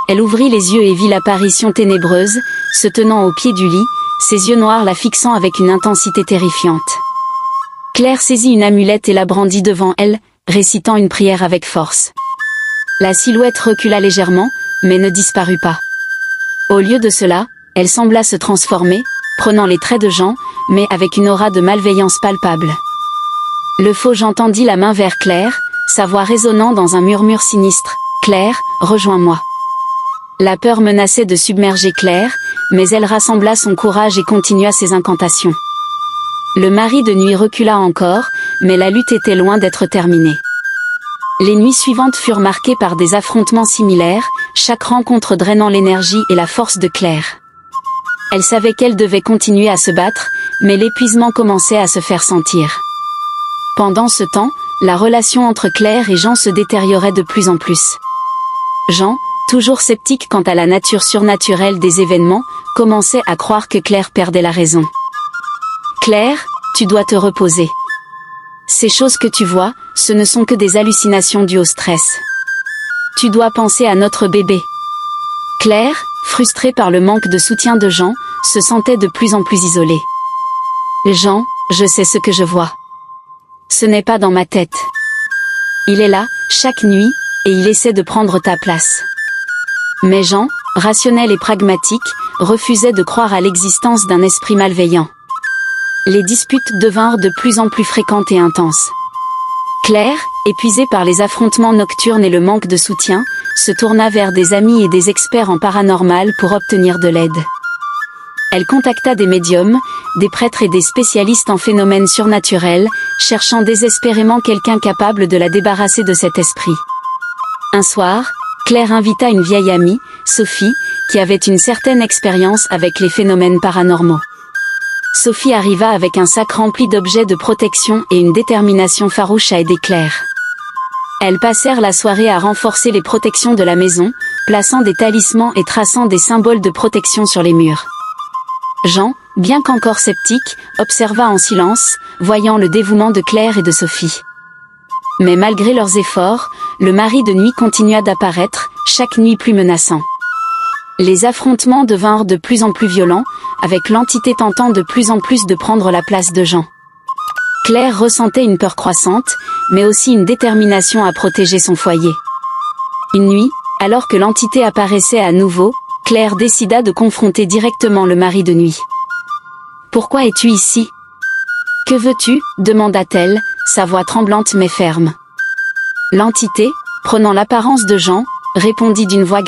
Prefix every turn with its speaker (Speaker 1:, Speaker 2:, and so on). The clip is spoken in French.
Speaker 1: Elle ouvrit les yeux et vit l'apparition ténébreuse, se tenant au pied du lit, ses yeux noirs la fixant avec une intensité terrifiante. Claire saisit une amulette et la brandit devant elle, récitant une prière avec force. La silhouette recula légèrement, mais ne disparut pas. Au lieu de cela, elle sembla se transformer, prenant les traits de Jean, mais avec une aura de malveillance palpable. Le faux entendit la main vers Claire, sa voix résonnant dans un murmure sinistre. « Claire, rejoins-moi » La peur menaçait de submerger Claire, mais elle rassembla son courage et continua ses incantations. Le mari de nuit recula encore, mais la lutte était loin d'être terminée. Les nuits suivantes furent marquées par des affrontements similaires, chaque rencontre drainant l'énergie et la force de Claire. Elle savait qu'elle devait continuer à se battre, mais l'épuisement commençait à se faire sentir. Pendant ce temps, la relation entre Claire et Jean se détériorait de plus en plus. Jean, toujours sceptique quant à la nature surnaturelle des événements, commençait à croire que Claire perdait la raison. « Claire, tu dois te reposer. Ces choses que tu vois, ce ne sont que des hallucinations dues au stress. Tu dois penser à notre bébé. » Claire, frustrée par le manque de soutien de Jean, se sentait de plus en plus isolée. « Jean, je sais ce que je vois. Ce n'est pas dans ma tête. Il est là, chaque nuit, et il essaie de prendre ta place. » Mais Jean, rationnel et pragmatique, refusait de croire à l'existence d'un esprit malveillant. Les disputes devinrent de plus en plus fréquentes et intenses. Claire, épuisée par les affrontements nocturnes et le manque de soutien, se tourna vers des amis et des experts en paranormal pour obtenir de l'aide. Elle contacta des médiums, des prêtres et des spécialistes en phénomènes surnaturels, cherchant désespérément quelqu'un capable de la débarrasser de cet esprit. Un soir, Claire invita une vieille amie, Sophie, qui avait une certaine expérience avec les phénomènes paranormaux. Sophie arriva avec un sac rempli d'objets de protection et une détermination farouche à aider Claire. Elles passèrent la soirée à renforcer les protections de la maison, plaçant des talismans et traçant des symboles de protection sur les murs. Jean, bien qu'encore sceptique, observa en silence, voyant le dévouement de Claire et de Sophie. Mais malgré leurs efforts, le mari de nuit continua d'apparaître, chaque nuit plus menaçant. Les affrontements devinrent de plus en plus violents, avec l'entité tentant de plus en plus de prendre la place de Jean. Claire ressentait une peur croissante, mais aussi une détermination à protéger son foyer. Une nuit, alors que l'entité apparaissait à nouveau, Claire décida de confronter directement le mari de nuit. « Pourquoi es-tu ici ? Que veux-tu ? » demanda-t-elle, sa voix tremblante mais ferme. L'entité, prenant l'apparence de Jean, répondit d'une voix